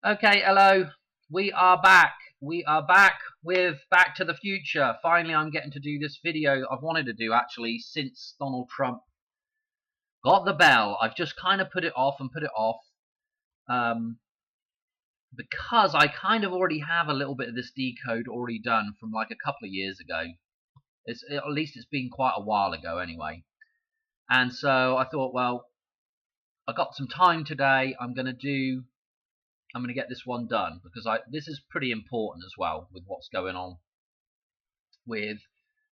Okay, hello. We are back. We are back with Back to the Future. Finally, I'm getting to do this video I've wanted to do actually since Donald Trump got the bell. I've just kind of put it off and put it off um, because I kind of already have a little bit of this decode already done from like a couple of years ago. At least it's been quite a while ago anyway. And so I thought, well, I got some time today. I'm going to get this one done because this is pretty important as well with what's going on with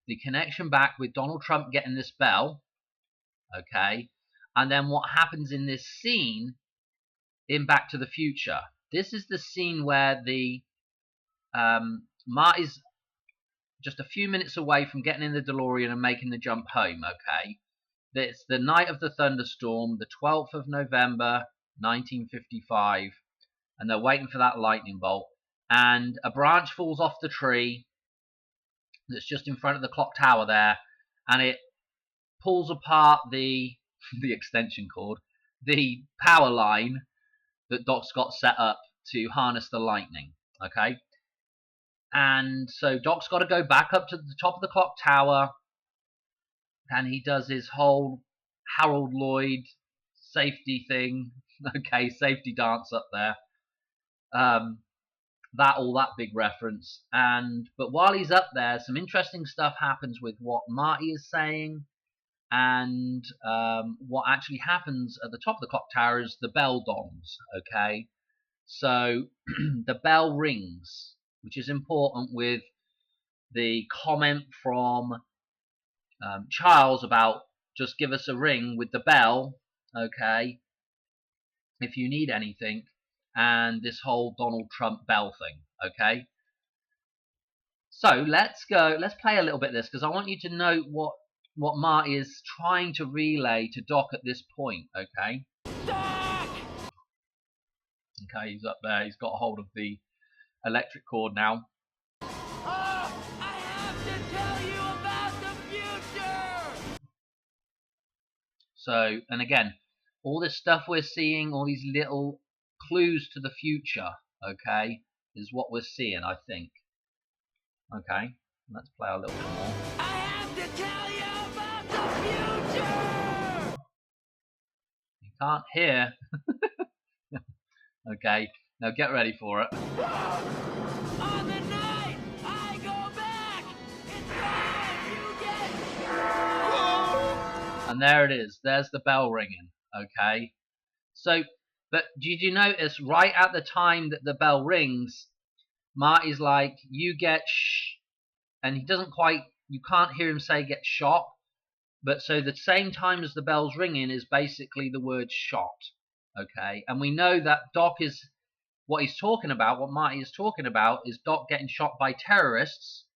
the connection back with Donald Trump getting this bell, okay, and then what happens in this scene in Back to the Future. This is the scene where the Marty's just a few minutes away from getting in the DeLorean and making the jump home, okay. It's the night of the thunderstorm, the 12th of November, 1955, and they're waiting for that lightning bolt, and a branch falls off the tree that's just in front of the clock tower there, and it pulls apart the extension cord, the power line that Doc's got set up to harness the lightning. Okay, and so Doc's got to go back up to the top of the clock tower, and he does his whole Harold Lloyd safety thing. Okay, safety dance up there. That big reference. But while he's up there, some interesting stuff happens with what Marty is saying, and what actually happens at the top of the clock tower is the bell dongs. Okay, so the bell rings, which is important with the comment from Charles about just give us a ring with the bell, okay, if you need anything, and this whole Donald Trump bell thing, okay. So let's play a little bit of this because I want you to know what Marty is trying to relay to Doc at this point, okay? Doc! Okay, he's up there. He's got a hold of the electric cord now. Oh, I have to tell you about the future! So, and again, all this stuff we're seeing, all these little clues to the future, okay, is what we're seeing, I think. Okay, let's play a little bit more. I have to tell you about the future! You can't hear. Okay, now get ready for it. On the night I go back, it's time you get... And there it is. There's the bell ringing. Okay. So, but did you notice right at the time that the bell rings, Marty's like, "You get shh," and he doesn't quite. You can't hear him say "get shot." But so the same time as the bell's ringing is basically the word "shot." Okay, and we know that Doc is what he's talking about. What Marty is talking about is Doc getting shot by terrorists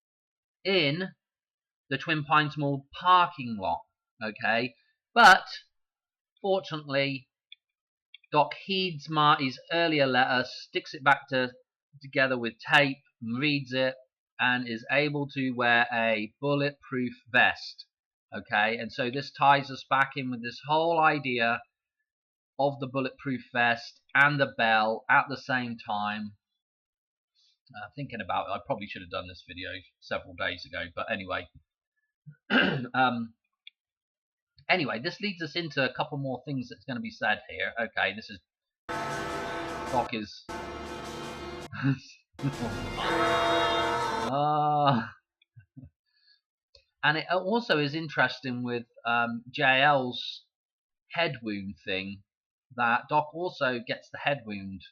in the Twin Pines Mall parking lot. Okay, but fortunately, Doc heeds Marty's earlier letter, sticks it back together with tape, reads it, and is able to wear a bulletproof vest. Okay, and so this ties us back in with this whole idea of the bulletproof vest and the bell at the same time. Thinking about it, I probably should have done this video several days ago, but anyway. Anyway, this leads us into a couple more things that's going to be said here. Okay, this is Doc is and it also is interesting with JL's head wound thing that Doc also gets the head wound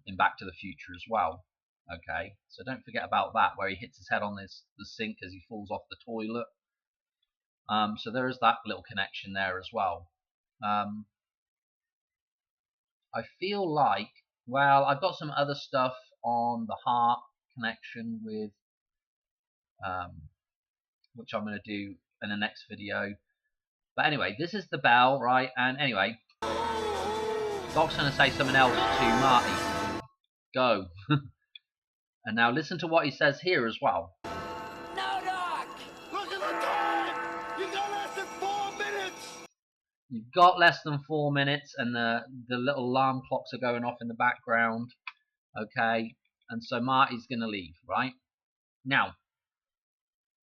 in Back to the Future as well. Okay, so don't forget about that, where he hits his head on the sink as he falls off the toilet. So there is that little connection there as well. I feel like, well, I've got some other stuff on the heart connection with, which I'm going to do in the next video. But anyway, this is the bell, right? And anyway, Doc's going to say something else to Marty. Go. And now listen to what he says here as well. No, Doc! Look at the time! You got less than 4 minutes! You've got less than 4 minutes, and the little alarm clocks are going off in the background. Okay, and so Marty's going to leave, right? Now,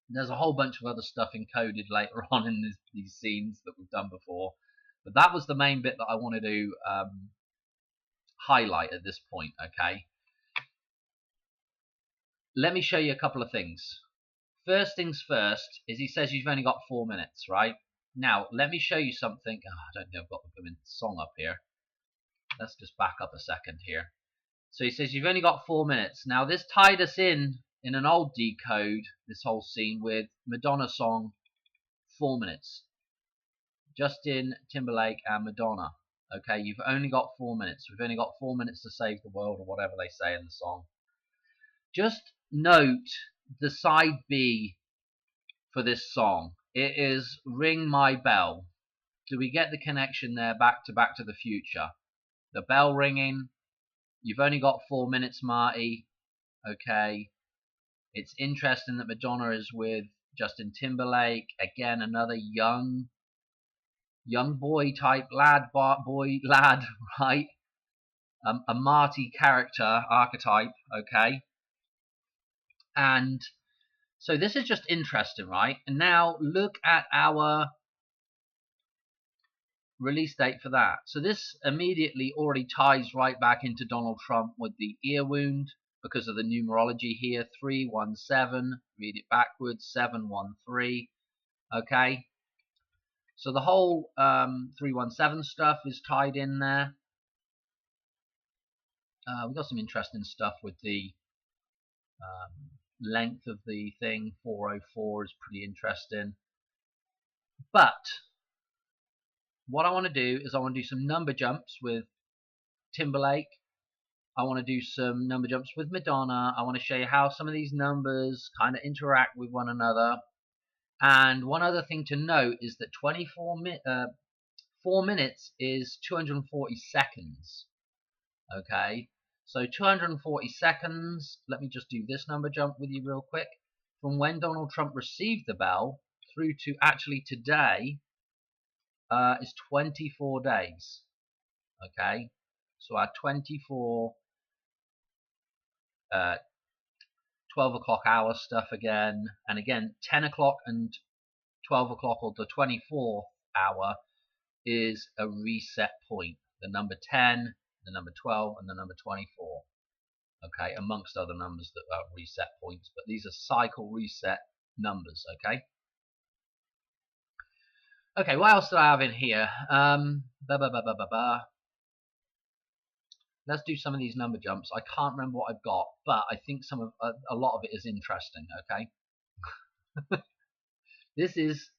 there's a whole bunch of other stuff encoded later on in these scenes that we've done before, but that was the main bit that I wanted to highlight at this point. Okay, let me show you a couple of things. First things first is he says you've only got 4 minutes, right? Now, let me show you something. Oh, I don't think I've got the song up here. Let's just back up a second here. So he says you've only got 4 minutes. Now, this tied us in an old decode, this whole scene, with Madonna song 4 minutes. Justin Timberlake and Madonna. Okay, you've only got 4 minutes. We've only got 4 minutes to save the world, or whatever they say in the song. Just note the side B for this song. It is Ring My Bell. Do we get the connection there back to the Future? The bell ringing. You've only got 4 minutes, Marty. Okay. It's interesting that Madonna is with Justin Timberlake. Again, another young boy type lad, right? A Marty character archetype. Okay. And so this is just interesting, right? And now look at our release date for that. So this immediately already ties right back into Donald Trump with the ear wound because of the numerology here. 317, read it backwards, 713. Okay. So the whole 317 stuff is tied in there. We've got some interesting stuff with the length of the thing. 404 is pretty interesting. But what I want to do is I want to do some number jumps with Timberlake. I want to do some number jumps with Madonna. I want to show you how some of these numbers kind of interact with one another. And one other thing to note is that 4 minutes is 240 seconds. Okay, so 240 seconds. Let me just do this number jump with you real quick. From when Donald Trump received the bell through to actually today is 24 days. Okay, so our 24 12 o'clock hour stuff again, and again 10 o'clock and 12 o'clock, or the 24th hour, is a reset point. The number 10, the number 12, and the number 24. Okay, amongst other numbers that are reset points, but these are cycle reset numbers. Okay. Okay, what else do I have in here? Let's do some of these number jumps. I can't remember what I've got, but I think a lot of it is interesting. Okay. This is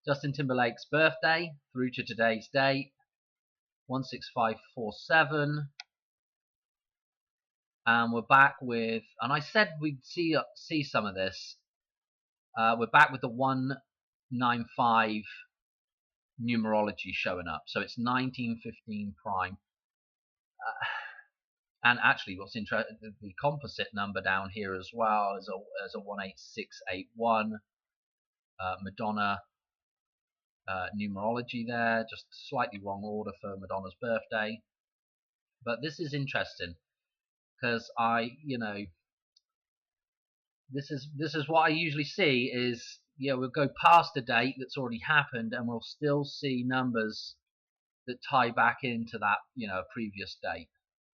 Justin Timberlake's birthday through to today's date, 16547. And we're back with, and I said we'd see some of this. We're back with the 195 numerology showing up. So it's 1915 prime. And actually, what's interesting, the composite number down here as well is a 18681. Madonna numerology there, just slightly wrong order for Madonna's birthday. But this is interesting because this is what I usually see is, we'll go past a date that's already happened and we'll still see numbers that tie back into that, previous date.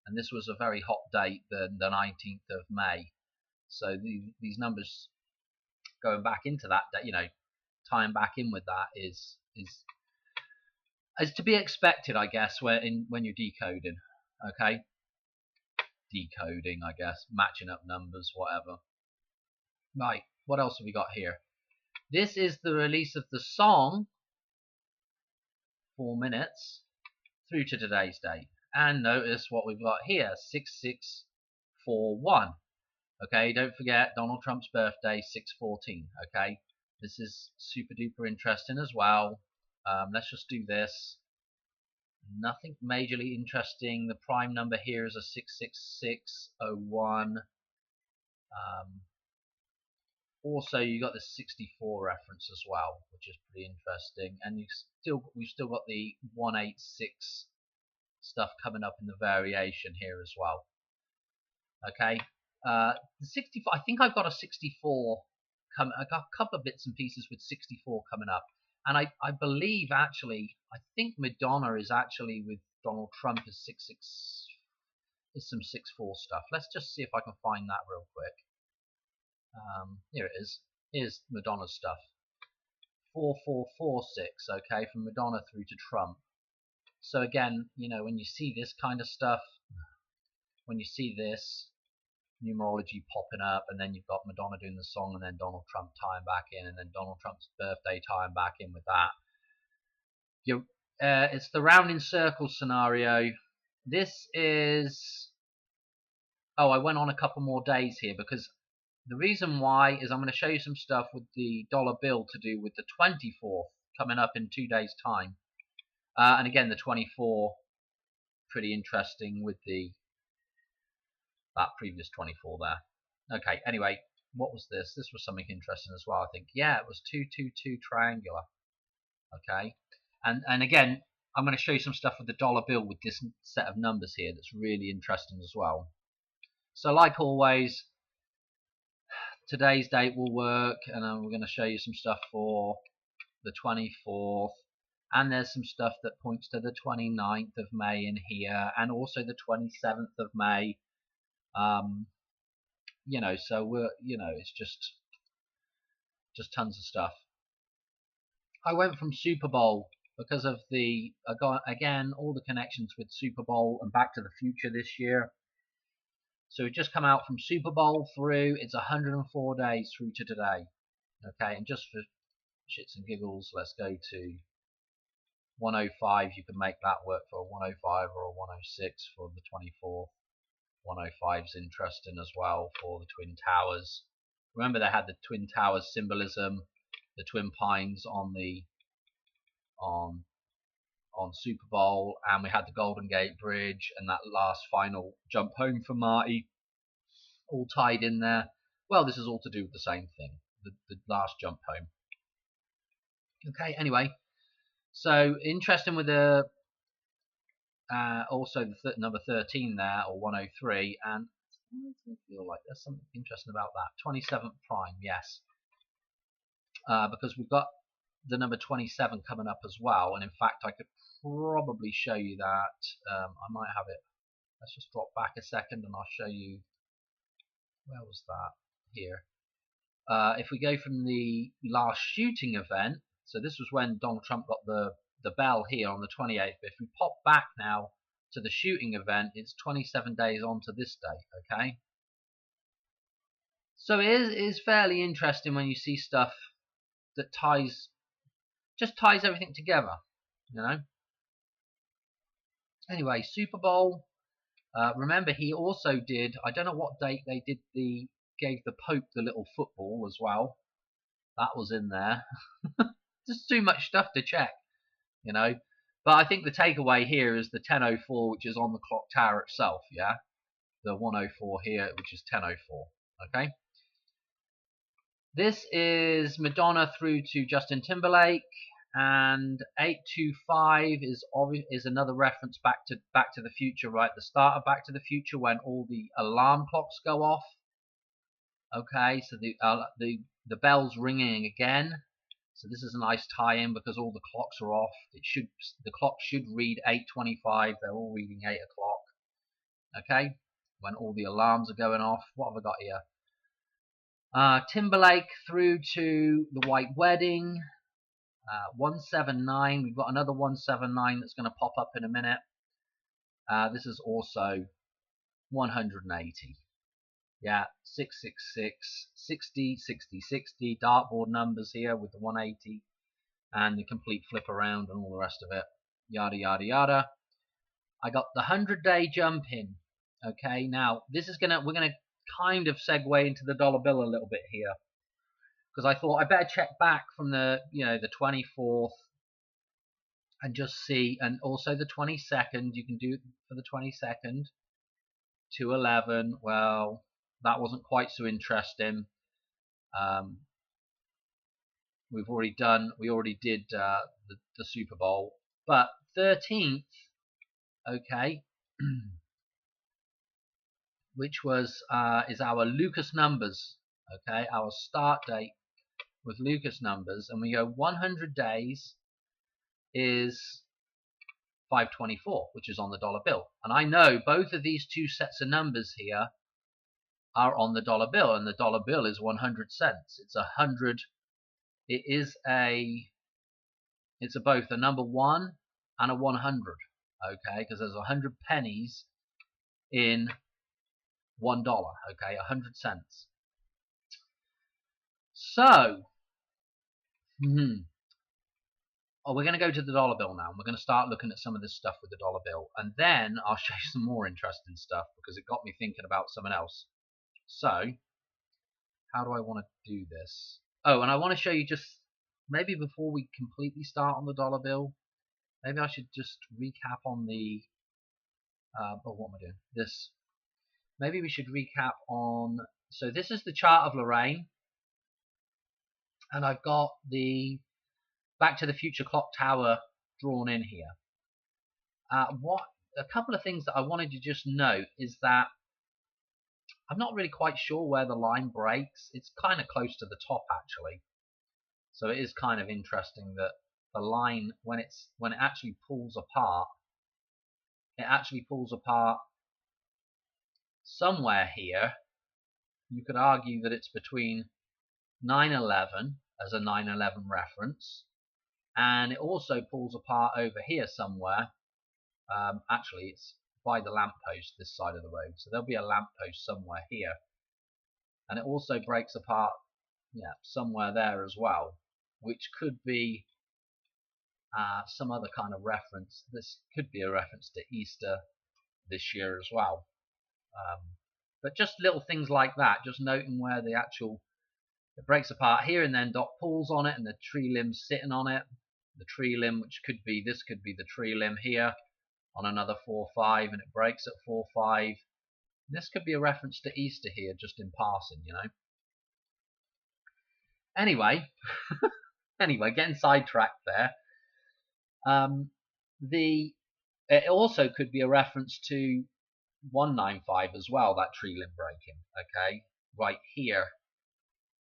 And this was a very hot date, the 19th of May. So these numbers going back into that date, tying back in with that is to be expected, I guess, when you're decoding. Okay, decoding, I guess, matching up numbers, whatever. Right, what else have we got here? This is the release of the song, 4 minutes, through to today's date. And notice what we've got here, 6641. Okay, don't forget Donald Trump's birthday, 6/14. Okay, this is super duper interesting as well. Let's just do this. Nothing majorly interesting. The prime number here is a 66601. also you got the 64 reference as well, which is pretty interesting. And we've still got the 186 stuff coming up in the variation here as well. Okay, the 64. I think I've got a 64 come. I got a couple of bits and pieces with 64 coming up, and I believe actually I think Madonna is actually with Donald Trump is 66. Is some 64 stuff. Let's just see if I can find that real quick. Here it is. Here's Madonna's stuff. 4446. Okay, from Madonna through to Trump. So again, you know, when you see this kind of stuff, when you see this numerology popping up, and then you've got Madonna doing the song, and then Donald Trump tying back in, and then Donald Trump's birthday tying back in with that. It's the rounding circle scenario. This is. Oh, I went on a couple more days here because the reason why is I'm going to show you some stuff with the dollar bill to do with the 24th coming up in 2 days' time. And again, the 24, pretty interesting with that previous 24 there. Okay, anyway, what was this? This was something interesting as well, I think. Yeah, it was 222 triangular. Okay, and again, I'm going to show you some stuff with the dollar bill with this set of numbers here that's really interesting as well. So like always, today's date will work, and we're going to show you some stuff for the 24th, and there's some stuff that points to the 29th of May in here, and also the 27th of May. You know, so we're, you know, it's just tons of stuff. I went from Super Bowl because of the again all the connections with Super Bowl and Back to the Future this year. So we just come out from Super Bowl through. It's 104 days through to today. Okay, and just for shits and giggles, let's go to 105. You can make that work for a 105 or a 106 for the 24th. 105 is interesting as well for the Twin Towers. Remember, they had the Twin Towers symbolism, the Twin Pines on the on Super Bowl, and we had the Golden Gate Bridge and that last final jump home for Marty, all tied in there. Well, this is all to do with the same thing, the last jump home. Okay, anyway, so interesting with the also the number 13 there, or 103, and I feel like there's something interesting about that. 27th prime, yes, because we've got the number 27 coming up as well, and in fact I could probably show you that. I might have it. Let's just drop back a second and I'll show you. Where was that? Here. If we go from the last shooting event, so this was when Donald Trump got the bell here on the 28th, but if we pop back now to the shooting event, it's 27 days on to this day. Okay, so it is fairly interesting when you see stuff that just ties everything together, you know. Anyway, Super Bowl. Remember, he also did. I don't know what date they did gave the Pope the little football as well. That was in there. Just too much stuff to check, you know. But I think the takeaway here is the 10:04, which is on the clock tower itself. Yeah, the 104 here, which is 10:04. Okay. This is Madonna through to Justin Timberlake, and 825 is another reference back to the Future, right? The start of Back to the Future when all the alarm clocks go off. Okay, so the bell's ringing again. So this is a nice tie-in because all the clocks are off. The clock should read 8:25. They're all reading 8 o'clock. Okay, when all the alarms are going off. What have I got here? Timberlake through to the White Wedding. 179. We've got another 179 that's going to pop up in a minute. This is also 180. Yeah, 666, 60, 60, 60. Dartboard numbers here with the 180 and the complete flip around and all the rest of it. Yada yada yada. I got the 100-day jump in. Okay, now this is we're gonna kind of segue into the dollar bill a little bit here, because I thought I better check back from the the 24th and just see, and also the 22nd. You can do it for the 22nd. 211. Well, that wasn't quite so interesting. We already did the Super Bowl, but 13th, okay, which was is our Lucas numbers, okay, our start date with Lucas numbers, and we go 100 days is 524, which is on the dollar bill. And I know both of these two sets of numbers here are on the dollar bill, and the dollar bill is 100 cents. It's 100. It's both a number 1 and a 100, okay, because there's 100 pennies in $1, okay, 100 cents. So, we're going to go to the dollar bill now, and we're going to start looking at some of this stuff with the dollar bill, and then I'll show you some more interesting stuff because it got me thinking about something else. So, how do I want to do this? Oh, and I want to show you just, maybe before we completely start on the dollar bill, maybe I should just recap on the, what am I doing? This. Maybe we should recap on, so this is the chart of Lorraine, and I've got the Back to the Future clock tower drawn in here. A couple of things that I wanted to just note is that I'm not really quite sure where the line breaks. It's kind of close to the top actually, so it is kind of interesting that the line, when it actually pulls apart, it actually pulls apart somewhere here. You could argue that it's between 9/11 as a 9/11 reference, and it also pulls apart over here somewhere. Actually, it's by the lamppost this side of the road, so there'll be a lamppost somewhere here, and it also breaks apart, yeah, somewhere there as well, which could be some other kind of reference. This could be a reference to Easter this year as well. But just little things like that, just noting where the actual, it breaks apart here, and then Doc pulls on it, and the tree limb's sitting on it. The tree limb, which could be, this could be the tree limb here on another 4/5, and it breaks at 4/5. This could be a reference to Easter here, just in passing, you know. Anyway, getting sidetracked there. It also could be a reference to 195 as well, that tree limb breaking, okay, right here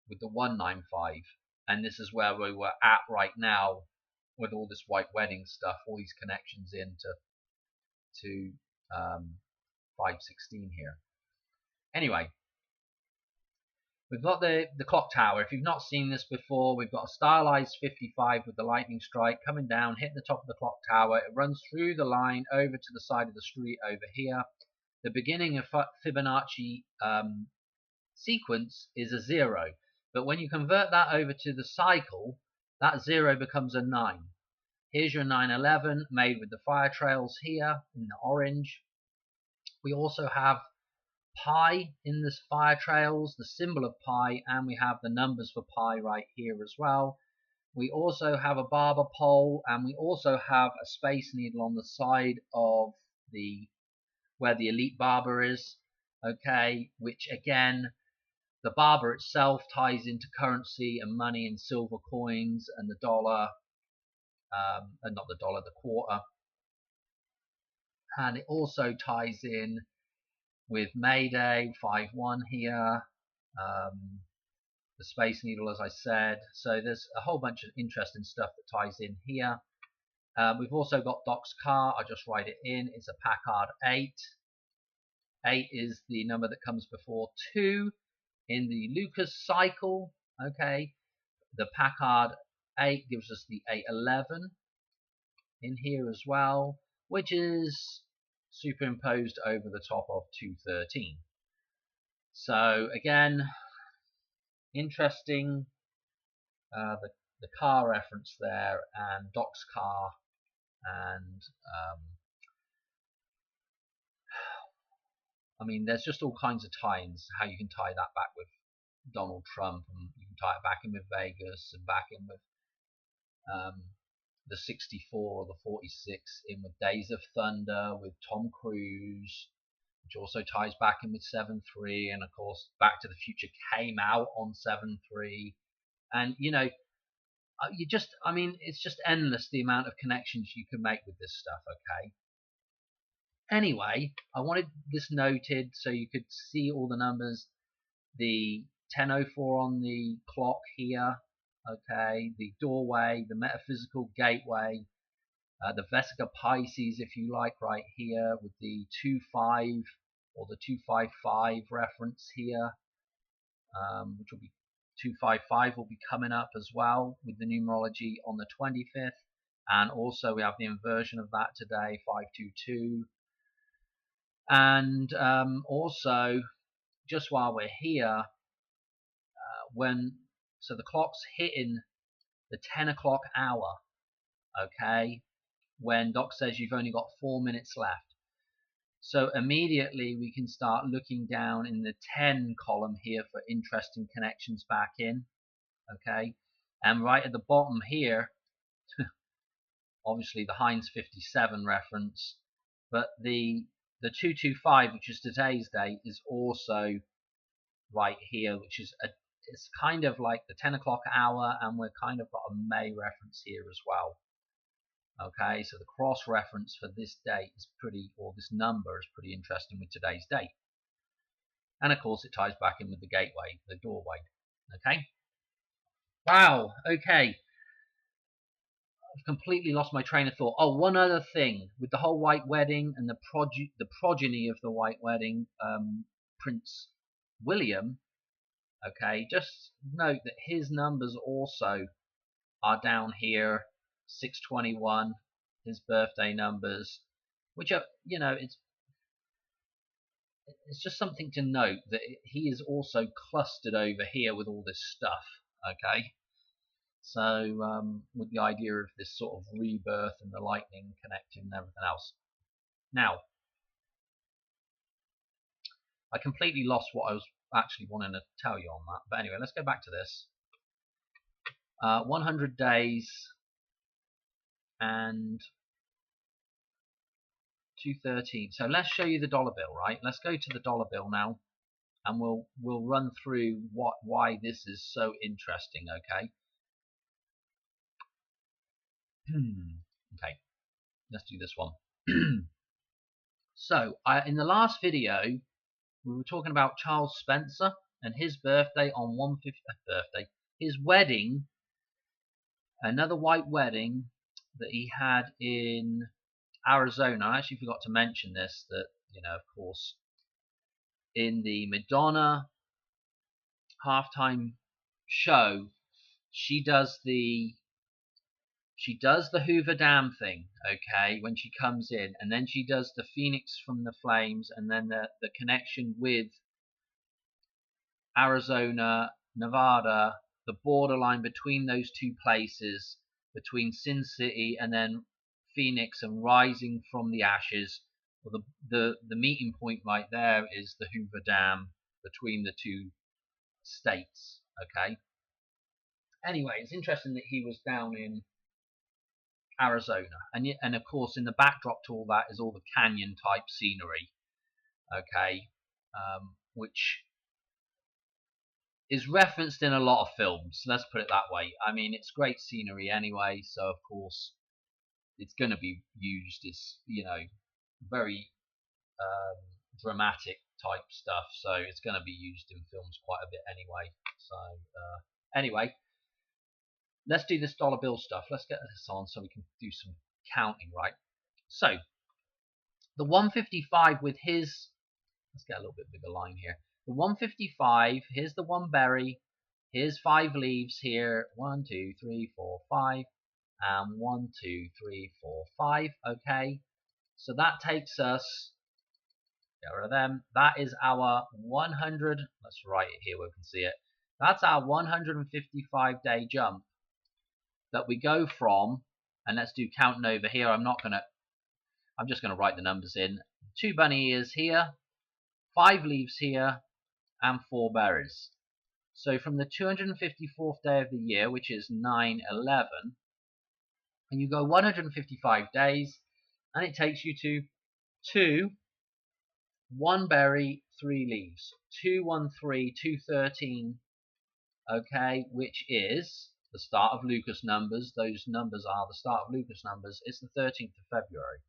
with the 195, and this is where we were at right now with all this white wedding stuff, all these connections into 516 here. Anyway, we've got the clock tower. If you've not seen this before, we've got a stylized 55 with the lightning strike coming down, hitting the top of the clock tower. It runs through the line over to the side of the street over here. The beginning of Fibonacci sequence is a 0, but when you convert that over to the cycle, that 0 becomes a 9. Here's your 9/11 made with the fire trails here in the orange. We also have pi in this fire trails, the symbol of pi, and we have the numbers for pi right here as well. We also have a barber pole, and we also have a space needle on the side of where the elite barber is, okay, which again, the barber itself ties into currency and money and silver coins and the dollar, and not the dollar, the quarter, and it also ties in with Mayday 5/1 here, the Space Needle, as I said. So there's a whole bunch of interesting stuff that ties in here. We've also got Doc's car. I'll just write it in. It's a Packard 8. 8 is the number that comes before 2 in the Lucas cycle. Okay, the Packard 8 gives us the 811 in here as well, which is superimposed over the top of 213. So again, interesting, the car reference there, and Doc's car, and I mean, there's just all kinds of tie-ins, how you can tie that back with Donald Trump, and you can tie it back in with Vegas, and back in with the 64 or the 46, in with Days of Thunder, with Tom Cruise, which also ties back in with 7.3, and of course Back to the Future came out on 7.3, and you know, I mean, it's just endless the amount of connections you can make with this stuff. Okay. Anyway, I wanted this noted so you could see all the numbers. The 10:04 on the clock here. Okay, the doorway, the metaphysical gateway, the Vesica Pisces, if you like, right here with the 2.5 or the 255 reference here, which will be 255 will be coming up as well with the numerology on the 25th, and also we have the inversion of that today, 522, and also just while we're here, so the clock's hitting the 10 o'clock hour, okay, when Doc says you've only got 4 minutes left. So immediately we can start looking down in the 10 column here for interesting connections back in, okay, and right at the bottom here, obviously the Heinz 57 reference, but the 225, which is today's date, is also right here, which is it's kind of like the 10 o'clock hour, and we're kind of got a May reference here as well. Okay, so the cross reference for this date is pretty, or this number is pretty interesting with today's date. And of course it ties back in with the gateway, the doorway. Okay. Wow, okay. I've completely lost my train of thought. Oh, one other thing with the whole white wedding and the progeny of the white wedding, Prince William. Okay, just note that his numbers also are down here, 621, his birthday numbers, which are, you know, it's just something to note that he is also clustered over here with all this stuff. Okay, so with the idea of this sort of rebirth and the lightning connecting and everything else. Now, I completely lost what I was actually wanting to tell you on that, but anyway, let's go back to this. 100 days and 213. So let's show you the dollar bill, right? Let's go to the dollar bill now, and we'll run through why this is so interesting. Okay. Okay, let's do this one. So in the last video we were talking about Charles Spencer and his birthday on 150th his wedding, another white wedding that he had in Arizona. I actually forgot to mention this, that, you know, of course, in the Madonna halftime show, she does the Hoover Dam thing, okay, when she comes in, and then she does the Phoenix from the Flames, and then the connection with Arizona, Nevada, the borderline between those two places, between Sin City and then Phoenix, and rising from the ashes. Well, the meeting point right there is the Hoover Dam between the two states. Okay. Anyway, it's interesting that he was down in Arizona, and of course in the backdrop to all that is all the canyon type scenery. Okay, which is referenced in a lot of films. Let's put it that way. I mean, it's great scenery anyway, so of course it's going to be used as, you know, very dramatic type stuff, so it's going to be used in films quite a bit anyway. So anyway, let's do this dollar bill stuff. Let's get this on so we can do some counting, right? So the 155 with his, let's get a little bit bigger line here. The 155, here's the one berry, here's 5 leaves here, 1, 2, 3, 4, 5, and 1, 2, 3, 4, 5. Okay, so that takes us, get rid of them, that is our 100, let's write it here where we can see it, that's our 155 day jump that we go from, and let's do counting over here. I'm just gonna write the numbers in. 2 bunny ears here, 5 leaves here, and 4 berries. So from the 254th day of the year, which is 9/11, and you go 155 days, and it takes you to 1 berry, 3 leaves. 213, 213, okay, which is the start of Lucas numbers. Those numbers are the start of Lucas numbers. It's the 13th of February.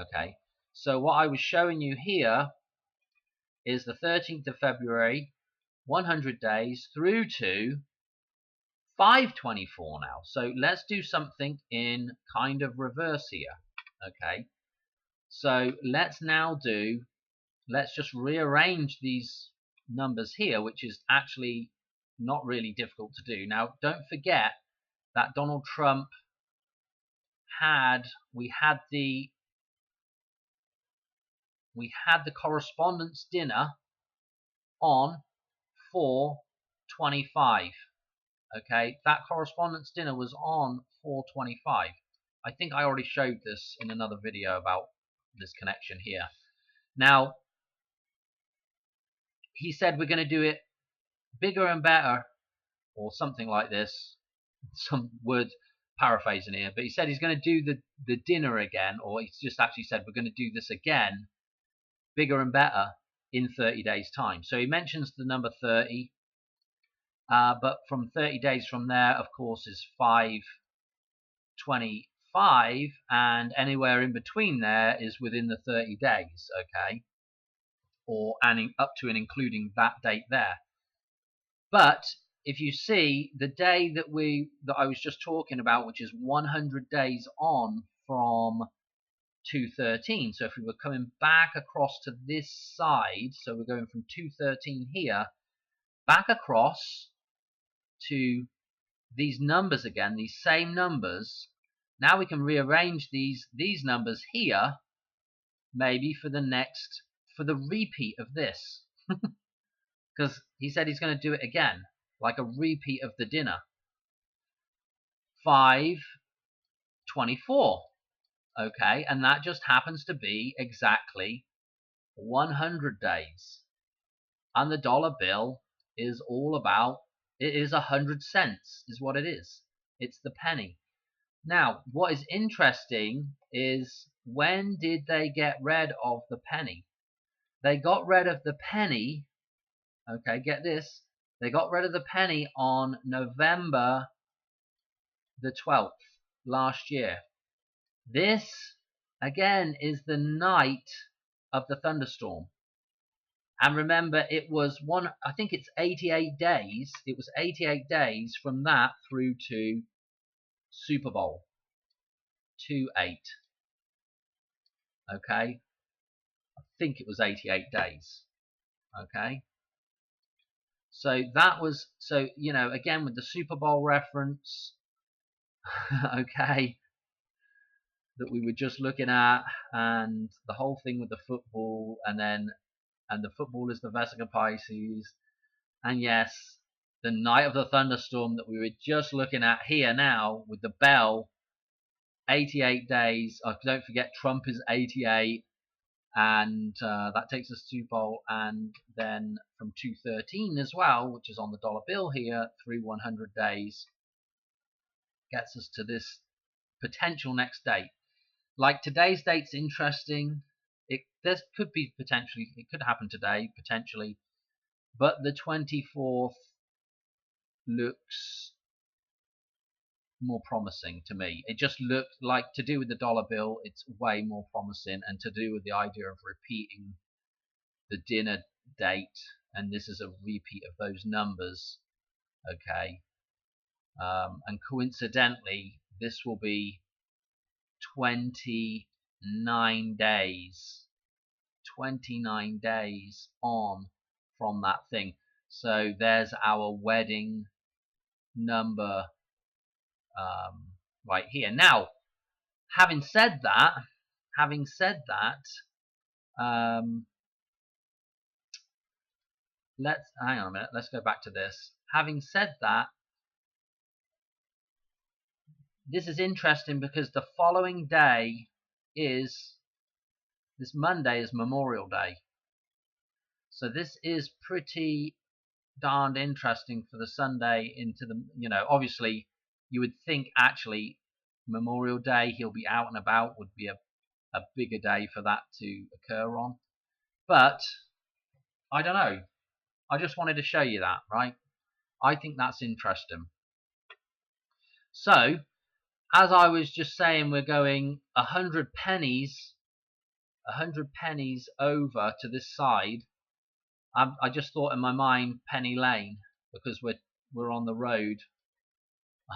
Okay, so what I was showing you here is the 13th of February, 100 days through to 524 now. So let's do something in kind of reverse here. Okay, so let's just rearrange these numbers here, which is actually not really difficult to do. Now, don't forget that Donald Trump we had the correspondence dinner on 4/25. Okay, that correspondence dinner was on 4/25. I think I already showed this in another video about this connection here. Now, he said we're going to do it bigger and better, or something like this. Some word paraphrasing here, but he said he's going to do the dinner again, or he's just actually said we're going to do this again, bigger and better, in 30 days time. So he mentions the number 30, but from 30 days from there, of course, is 5/25, and anywhere in between there is within the 30 days, okay, or up to and including that date there. But if you see the day that I was just talking about, which is 100 days on from 213. So if we were coming back across to this side, so we're going from 213 here, back across to these numbers again, these same numbers. Now we can rearrange these numbers here, maybe for the repeat of this. Because he said he's going to do it again, like a repeat of the dinner. 5/24. Okay, and that just happens to be exactly 100 days. And the dollar bill is all about, it is 100 cents is what it is. It's the penny. Now, what is interesting is, when did they get rid of the penny? They got rid of the penny, okay, get this, they got rid of the penny on November the 12th last year. This, again, is the night of the thunderstorm. And remember, it was I think it's 88 days. It was 88 days from that through to Super Bowl 28. Okay? I think it was 88 days. Okay? So that was, again, with the Super Bowl reference, okay, that we were just looking at, and the whole thing with the football, and the football is the Vesica Pisces, and yes, the night of the thunderstorm that we were just looking at here now with the bell, 88 days. Don't forget, Trump is 88, and that takes us to Super Bowl, and then from 213 as well, which is on the dollar bill here, through 100 days, gets us to this potential next date. Like, today's date's interesting. This could be potentially, it could happen today, potentially, but the 24th looks more promising to me. It just looked like, to do with the dollar bill, it's way more promising, and to do with the idea of repeating the dinner date, and this is a repeat of those numbers, okay, and coincidentally this will be 29 days on from that thing. So there's our wedding number right here. Now, having said that, let's hang on a minute. Let's go back to this. Having said that, this is interesting because the following day is, this Monday is Memorial Day. So this is pretty darned interesting for the Sunday into the, obviously you would think actually Memorial Day, he'll be out and about, would be a bigger day for that to occur on. But I don't know. I just wanted to show you that, right? I think that's interesting. So, as I was just saying, we're going 100 pennies over to this side. I just thought in my mind Penny Lane, because we're on the road,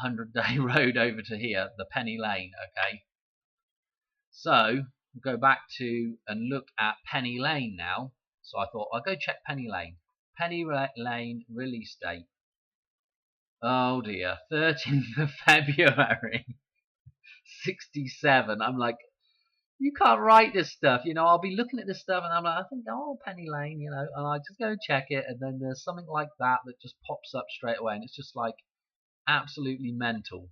100-day road over to here, the Penny Lane. Okay, so we'll go back to and look at Penny Lane now. So I thought I'll go check Penny Lane. Penny Lane release date. Oh dear, 13th of February, 67. I'm like, you can't write this stuff. I'll be looking at this stuff and I'm like, I think, oh, Penny Lane, and I just go check it, and then there's something like that just pops up straight away, and it's just like absolutely mental.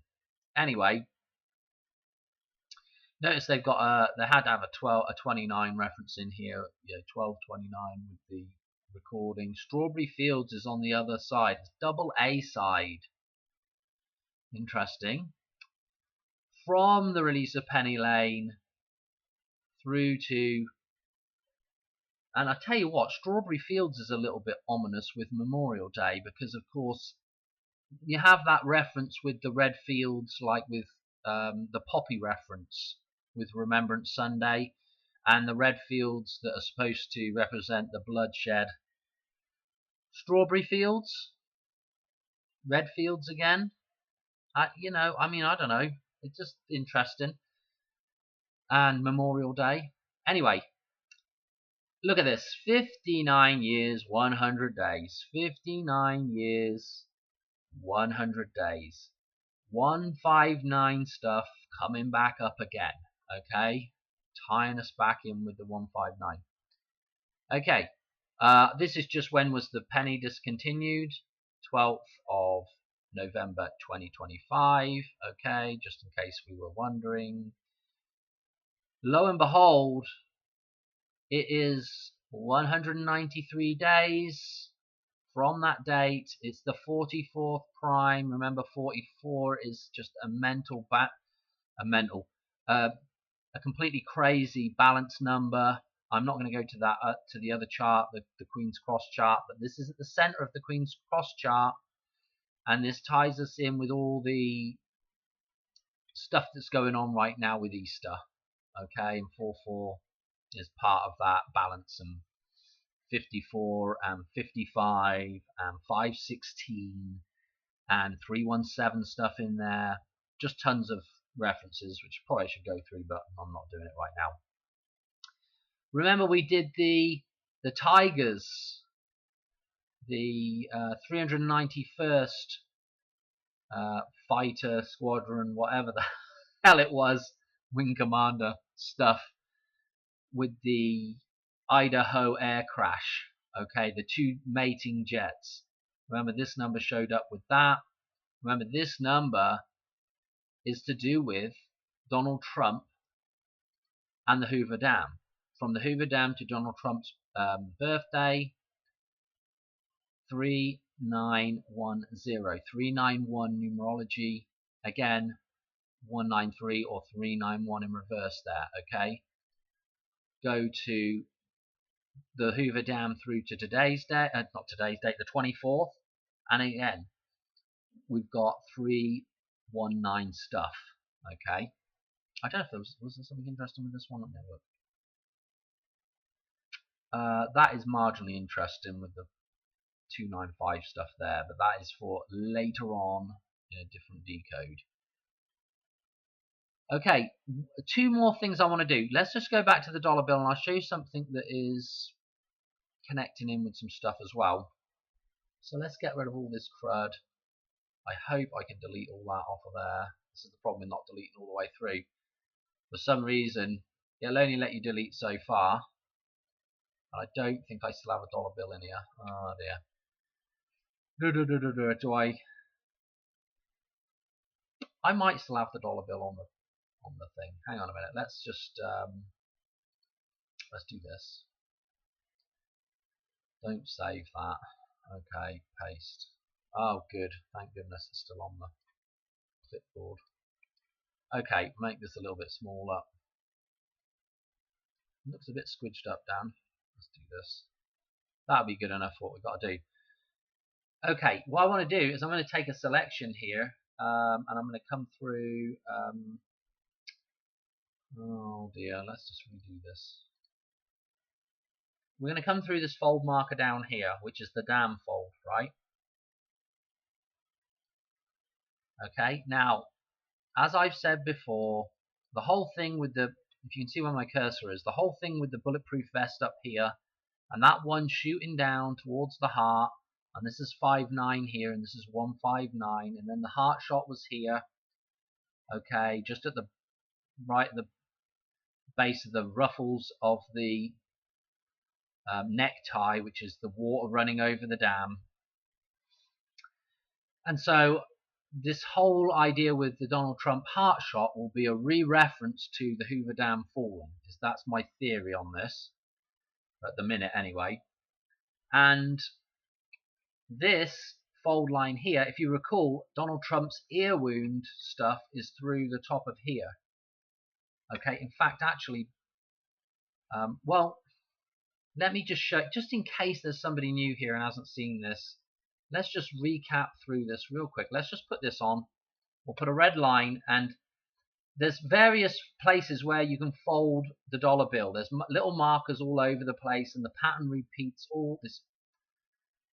Anyway, notice they've got they had to have a 29 reference in here, 1229 with the recording. Strawberry Fields is on the other side. It's double A side. Interesting. From the release of Penny Lane through to, and I tell you what, Strawberry Fields is a little bit ominous with Memorial Day, because of course you have that reference with the red fields, like with the poppy reference with Remembrance Sunday, and the red fields that are supposed to represent the bloodshed. Strawberry Fields, red fields again. I don't know. It's just interesting. And Memorial Day. Anyway, look at this. 59 years, 100 days. 59 years, 100 days. 159 stuff coming back up again. Okay? Tying us back in with the 159. Okay. This is just when was the penny discontinued. 12th of November 2025. Okay, just in case we were wondering. Lo and behold, it is 193 days from that date. It's the 44th prime. Remember, 44 is just a completely crazy balance number. I'm not going to go to that to the other chart, the Queen's Cross chart, but this is at the center of the Queen's Cross chart, and this ties us in with all the stuff that's going on right now with Easter. Okay, and 44 is part of that balance, and 54 and 55 and 516 and 317 stuff in there. Just tons of references, which probably should go through, but I'm not doing it right now. Remember, we did the Tigers, the 391st fighter squadron, whatever the hell it was, wing commander stuff, with the Idaho air crash. Okay, the two mating jets. Remember, this number showed up with that. Remember, this number is to do with Donald Trump and the Hoover Dam. From the Hoover Dam to Donald Trump's birthday, 3910. 391 numerology. Again, 193 or 391 in reverse there, okay? Go to the Hoover Dam through to today's date, not today's date, the 24th, and again, we've got 319 stuff, okay? I don't know if there was there something interesting with this one. Let me have a look. That is marginally interesting with the 295 stuff there, but that is for later on in a different decode. Okay, two more things I want to do. Let's just go back to the dollar bill, and I'll show you something that is connecting in with some stuff as well. So let's get rid of all this crud. I hope I can delete all that off of there. This is the problem with not deleting all the way through. For some reason, it'll only let you delete so far. I don't think I still have a dollar bill in here. Oh dear. Do I might still have the dollar bill on the thing. Hang on a minute. Let's just let's do this. Don't save that. Okay, paste. Oh, good. Thank goodness it's still on the clipboard. Okay, make this a little bit smaller. It looks a bit squidged up, Dan. Let's do this. That'll be good enough for what we've got to do. Okay, what I want to do is I'm going to take a selection here, and I'm going to come through. Oh dear, let's just redo this. We're going to come through this fold marker down here, which is the dam fold, right? Okay, now, as I've said before, the whole thing with the, if you can see where my cursor is, the whole thing with the bulletproof vest up here, and that one shooting down towards the heart, and this is 5-9 here, and this is 159, and then the heart shot was here, okay, just at the right at the base of the ruffles of the necktie, which is the water running over the dam. And so this whole idea with the Donald Trump heart shot will be a re-reference to the Hoover Dam falling. That's my theory on this, at the minute anyway. And this fold line here, if you recall, Donald Trump's ear wound stuff is through the top of here. Okay, in fact, actually, well, let me just show, just in case there's somebody new here and hasn't seen this, let's just recap through this real quick. Let's just put this on. We'll put a red line, and there's various places where you can fold the dollar bill. There's little markers all over the place, and the pattern repeats all this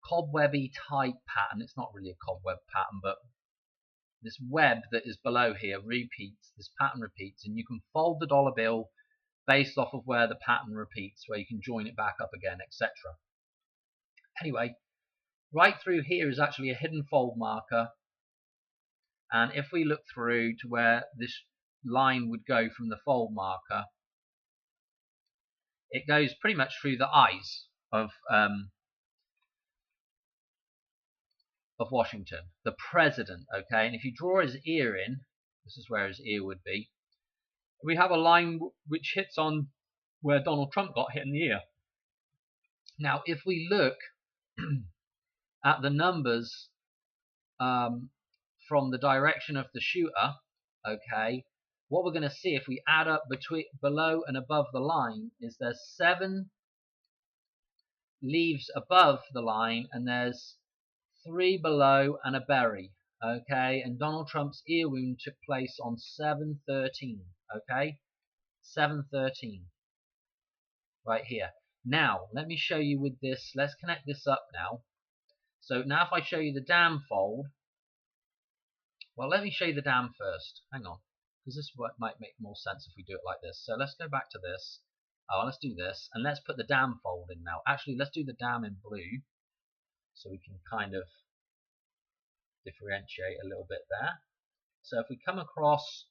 cobwebby type pattern. It's not really a cobweb pattern, but this web that is below here repeats, this pattern repeats, and you can fold the dollar bill based off of where the pattern repeats, where you can join it back up again, etc. Anyway, right through here is actually a hidden fold marker, and if we look through to where this line would go from the fold marker, it goes pretty much through the eyes of Washington, the president, okay? And if you draw his ear in, this is where his ear would be, we have a line which hits on where Donald Trump got hit in the ear. Now, if we look at the numbers from the direction of the shooter, okay, what we're going to see if we add up between below and above the line is there's 7 leaves above the line, and there's 3 below and a berry, okay, and Donald Trump's ear wound took place on 7/13, okay, 7/13, right here. Now, let me show you with this, let's connect this up now. So now if I show you the dam fold, well, let me show you the dam first, hang on, because this might make more sense if we do it like this. So let's go back to this, let's do this, and let's put the dam fold in now. Actually, let's do the dam in blue, so we can kind of differentiate a little bit there. So if we come across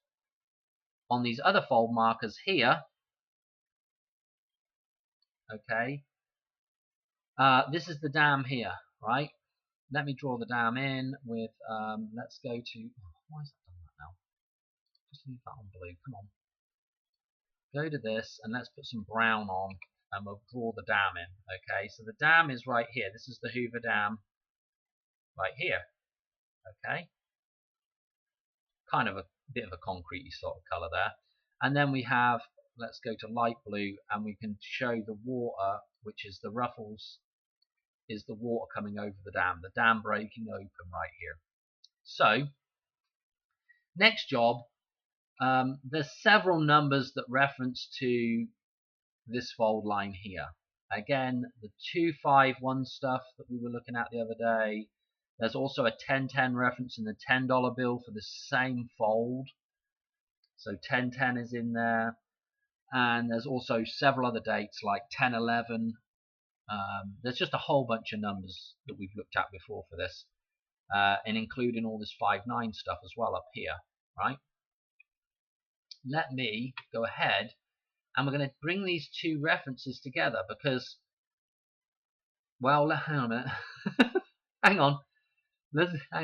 on these other fold markers here, okay, this is the dam here, right? Let me draw the dam in with, let's go to, why is that done that now? Just leave that on blue, come on. Go to this, and let's put some brown on, and we'll draw the dam in, okay? So the dam is right here. This is the Hoover Dam right here, okay? Kind of a bit of a concrete sort of colour there. And then we have, let's go to light blue, and we can show the water, which is the ruffles, is the water coming over the dam breaking open right here. So, next job, there's several numbers that reference to this fold line here. Again, the 251 stuff that we were looking at the other day. There's also a 1010 reference in the $10 bill for the same fold. So 1010 is in there. And there's also several other dates like 1011. There's just a whole bunch of numbers that we've looked at before for this. And including all this 5-9 stuff as well up here, right? Let me go ahead, and we're going to bring these two references together because, well, hang on a minute. hang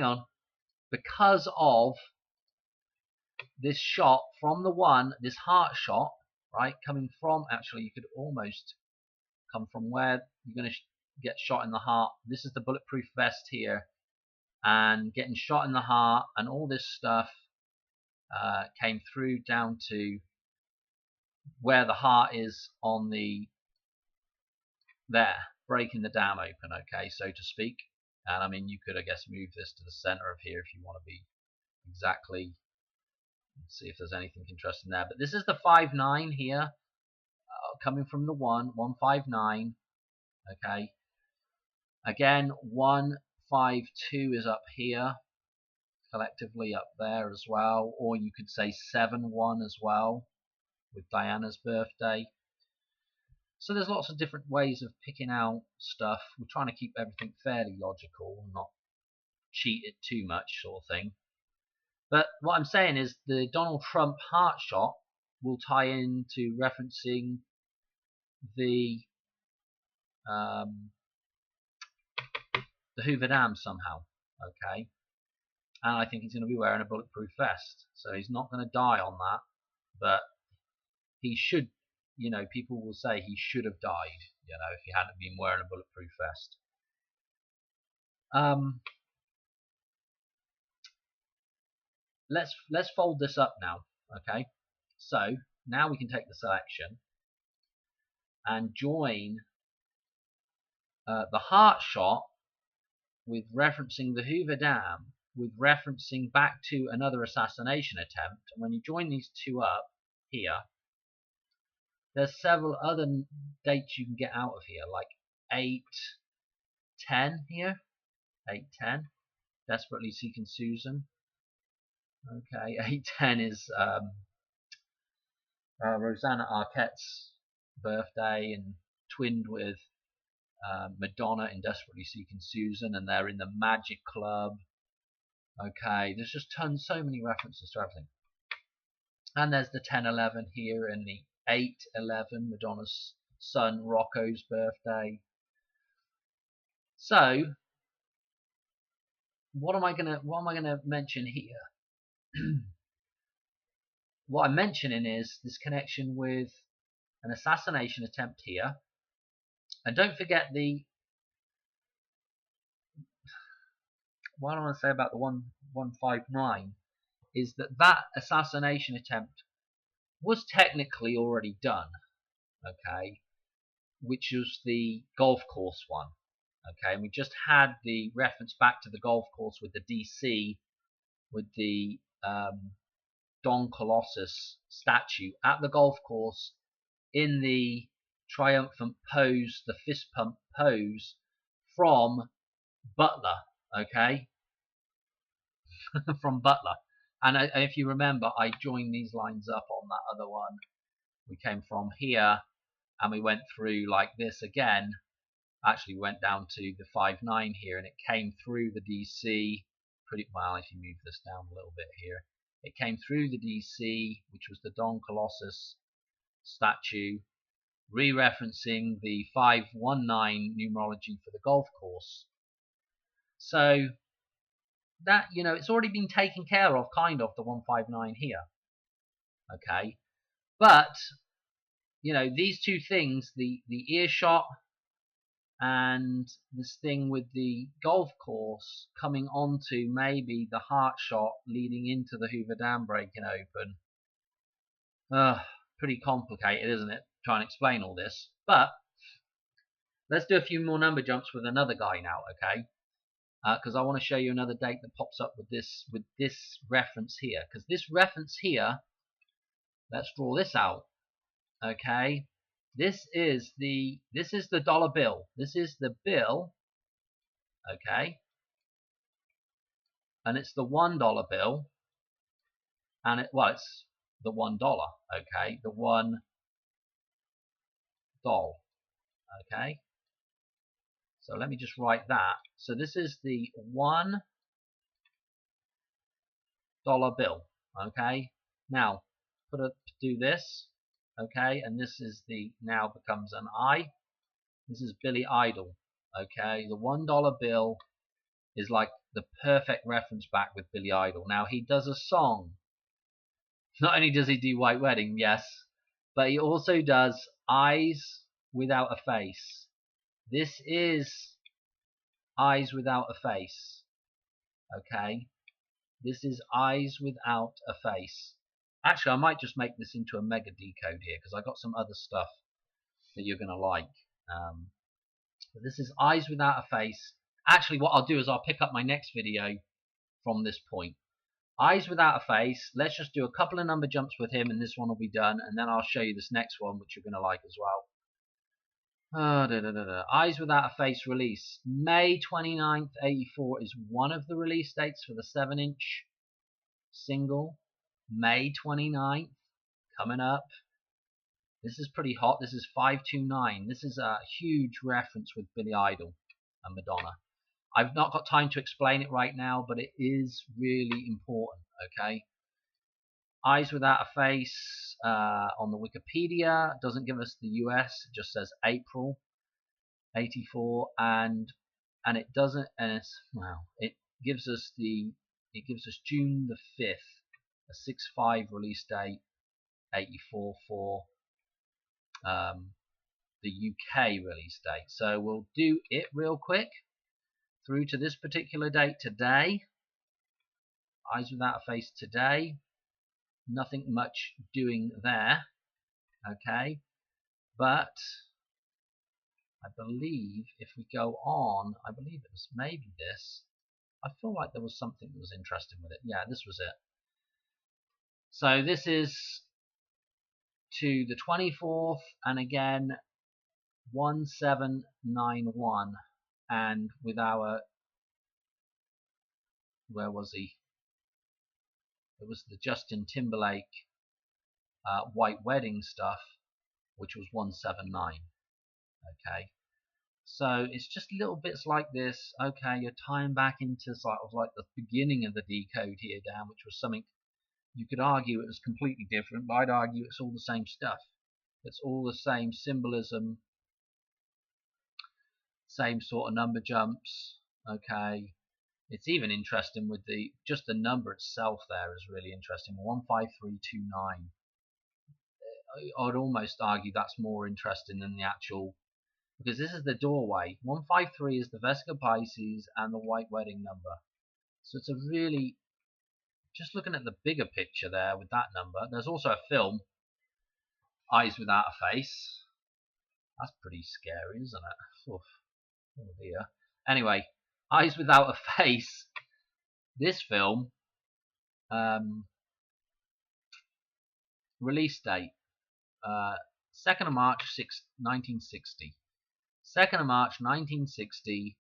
on. Because of this shot from the one, this heart shot, right, coming from, actually, you could almost come from where you're going to get shot in the heart. This is the bulletproof vest here, and getting shot in the heart and all this stuff came through down to where the heart is on the there, breaking the dam open, okay, so to speak. And I mean, you could, I guess, move this to the center of here if you want to be exactly, see if there's anything interesting there. But this is the 5-9 here, coming from the 159, okay. Again, 152 is up here, collectively up there as well, or you could say 7-1 as well, with Diana's birthday. So there's lots of different ways of picking out stuff. We're trying to keep everything fairly logical, not cheat it too much, sort of thing. But what I'm saying is the Donald Trump heart shot will tie into referencing the Hoover Dam somehow, okay? And I think he's going to be wearing a bulletproof vest, so he's not going to die on that, but he should, you know, people will say he should have died, you know, if he hadn't been wearing a bulletproof vest. Let's fold this up now, okay? So now we can take the selection and join the heart shot with referencing the Hoover Dam, with referencing back to another assassination attempt. And when you join these two up here, there's several other dates you can get out of here, like 8-10 here, 8-10, desperately seeking Susan. Okay, 8-10 is Rosanna Arquette's birthday, and twinned with Madonna in Desperately Seeking Susan, and they're in the Magic Club. Okay, there's just so many references to everything. And there's the 10-11 here, and the 8-11, Madonna's son Rocco's birthday. So, what am I gonna mention here? What I'm mentioning is this connection with an assassination attempt here. And don't forget what I want to say about the 159 is that assassination attempt was technically already done, okay, which was the golf course one, okay, and we just had the reference back to the golf course with the DC, with the Don Colossus statue at the golf course in the triumphant pose, the fist pump pose from Butler, okay, from Butler. And if you remember, I joined these lines up on that other one. We came from here and we went through like this again. Actually, we went down to the 5-9 here, and it came through the DC pretty well. If you move this down a little bit here, it came through the DC, which was the Don Colossus statue, re-referencing the 519 numerology for the golf course. So that, you know, it's already been taken care of, kind of, the 159 here, okay, but you know, these two things, the earshot and this thing with the golf course coming onto maybe the heart shot leading into the Hoover Dam breaking open, pretty complicated, isn't it, trying to explain all this? But let's do a few more number jumps with another guy now, okay? Because I want to show you another date that pops up with this reference here. Because this reference here, let's draw this out. Okay, this is the dollar bill. This is the bill. Okay, and it's the $1 bill, and it's the $1. Okay, the $1. Okay, so let me just write that. So this is the $1 bill. Okay, now do this. Okay, and this is now becomes an I. This is Billy Idol. Okay, the $1 bill is like the perfect reference back with Billy Idol. Now he does a song. Not only does he do White Wedding, yes, but he also does Eyes Without a Face. This is Eyes Without a Face. Okay, this is Eyes Without a Face. Actually, I might just make this into a mega decode here, because I got some other stuff that you're going to like. So this is Eyes Without a Face. Actually, what I'll do is I'll pick up my next video from this point. Eyes Without a Face. Let's just do a couple of number jumps with him, and this one will be done. And then I'll show you this next one, which you're going to like as well. Eyes Without a Face release. May 29th, 84 is one of the release dates for the 7-inch single. May 29th, coming up. This is pretty hot. This is 529. This is a huge reference with Billy Idol and Madonna. I've not got time to explain it right now, but it is really important, okay? Eyes Without a Face on the Wikipedia doesn't give us the US, it just says April 84, and it doesn't, and it's, well, it gives us June the 5th, a 6/5 release date, 84 for the UK release date. So we'll do it real quick through to this particular date today. Eyes Without a Face today. Nothing much doing there, okay? But I believe if we go on, I believe it was maybe this. I feel like there was something that was interesting with it. Yeah, this was it. So this is to the 24th, and again 1791, and with our, where was he? It was the Justin Timberlake White Wedding stuff, which was 179. Okay, so it's just little bits like this. Okay, you're tying back into sort of like the beginning of the decode here down, which was something you could argue it was completely different, but I'd argue it's all the same stuff. It's all the same symbolism, same sort of number jumps. Okay, it's even interesting with just the number itself. There is really interesting. 15329. I would almost argue that's more interesting than the actual, because this is the doorway. 153 is the Vesica Pisces and the White Wedding number. So it's a really, just looking at the bigger picture there with that number. There's also a film, Eyes Without a Face. That's pretty scary, isn't it? Oof. Oh dear. Anyway, Eyes Without a Face. This film, release date, 2nd of March 1960. 2nd of March 1960.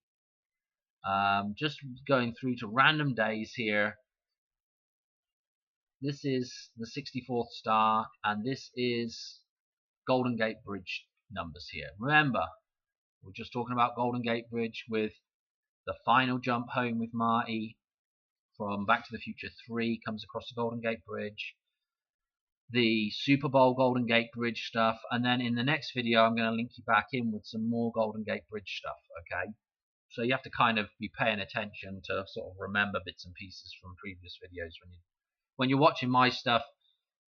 Just going through to random days here. This is the 64th star, and this is Golden Gate Bridge numbers here. Remember, we're just talking about Golden Gate Bridge with the final jump home with Marty from Back to the Future 3 comes across the Golden Gate Bridge. The Super Bowl Golden Gate Bridge stuff, and then in the next video I'm going to link you back in with some more Golden Gate Bridge stuff, okay? So you have to kind of be paying attention to sort of remember bits and pieces from previous videos. When you're watching my stuff,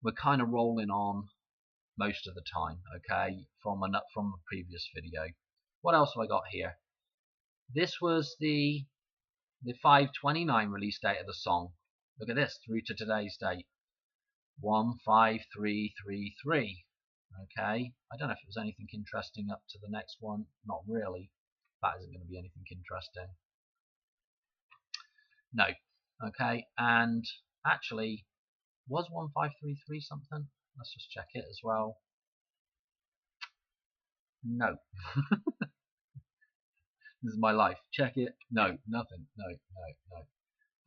we're kind of rolling on most of the time, okay, from a previous video. What else have I got here? This was the 5/29 release date of the song. Look at this, through to today's date. 15333. Okay, I don't know if it was anything interesting up to the next one. Not really. That isn't going to be anything interesting. No. Okay, and actually, was 1533 something? Let's just check it as well. No. This is my life. Check it. No, nothing. No.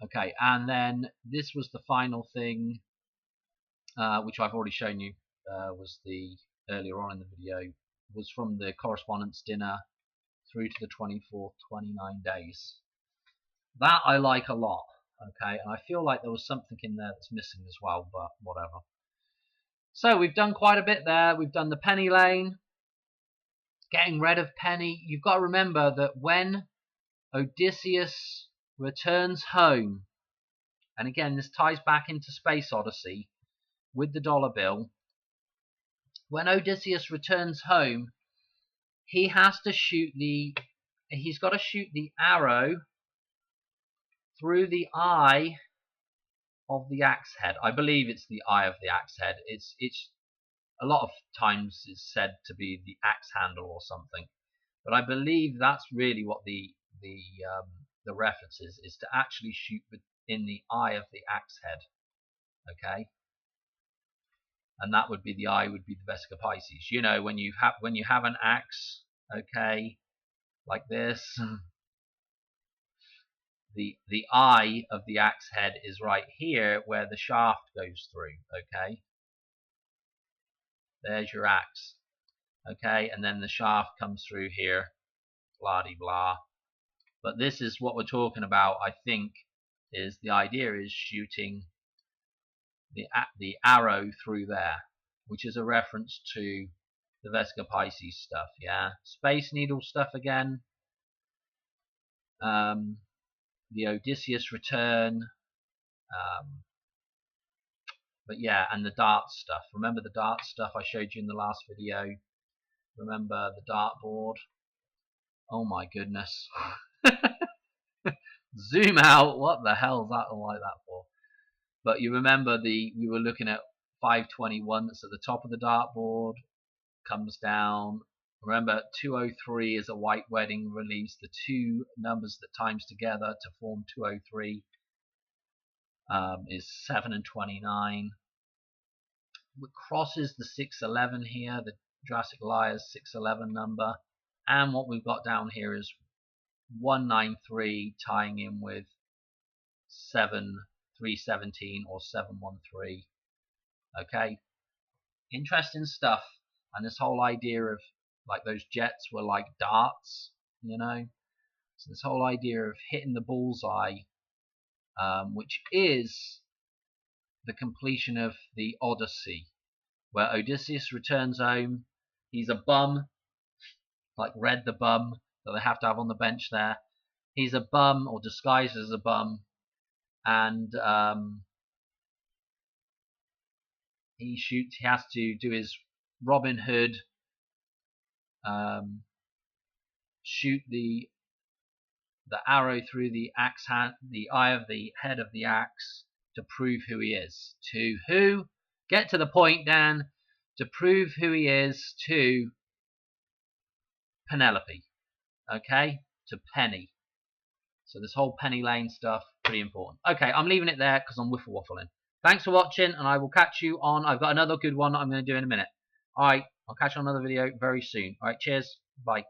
Okay, and then this was the final thing, which I've already shown you, was the earlier on in the video, was from the correspondence dinner through to the 24th, 29 days. That I like a lot, okay, and I feel like there was something in there that's missing as well, but whatever. So we've done quite a bit there. We've done the Penny Lane, getting rid of Penny. You've got to remember that when Odysseus returns home, and again this ties back into Space Odyssey with the dollar bill, when Odysseus returns home, he has to shoot he's got to shoot the arrow through the eye of the axe head. I believe it's the eye of the axe head. It's a lot of times it's said to be the axe handle or something. But I believe that's really what the reference is to actually shoot in the eye of the axe head. Okay, and that would be the eye would be the Vesica Pisces. You know, when you have an axe, okay, like this, the eye of the axe head is right here where the shaft goes through. Okay, there's your axe. Okay, and then the shaft comes through here, blah de blah. But this is what we're talking about. I think is the idea is shooting the arrow through there, which is a reference to the Vesica Pisces stuff. Yeah, Space Needle stuff again. The Odysseus return. But yeah, and the dart stuff. Remember the dart stuff I showed you in the last video? Remember the dartboard? Oh my goodness. Zoom out. What the hell is that all like that for? But you remember we were looking at 521 that's at the top of the dartboard, comes down. Remember 203 is a white wedding release. The two numbers that times together to form 203 is 7 and 29. It crosses the 611 here, the Jurassic Liars 611 number. And what we've got down here is 193 tying in with 317 or 713. Okay, interesting stuff. And this whole idea of like those jets were like darts, you know. So this whole idea of hitting the bullseye, which is the completion of the Odyssey, where Odysseus returns home. He's a bum, like Red the bum that they have to have on the bench there. He's a bum or disguised as a bum, and he has to do his Robin Hood, shoot the arrow through the eye of the head of the axe to prove who he is. To who? Get to the point, Dan. To prove who he is to Penelope. Okay? To Penny. So this whole Penny Lane stuff, pretty important. Okay, I'm leaving it there because I'm wiffle waffling. Thanks for watching, and I will catch you on. I've got another good one that I'm going to do in a minute. Alright, I'll catch you on another video very soon. Alright, cheers. Bye.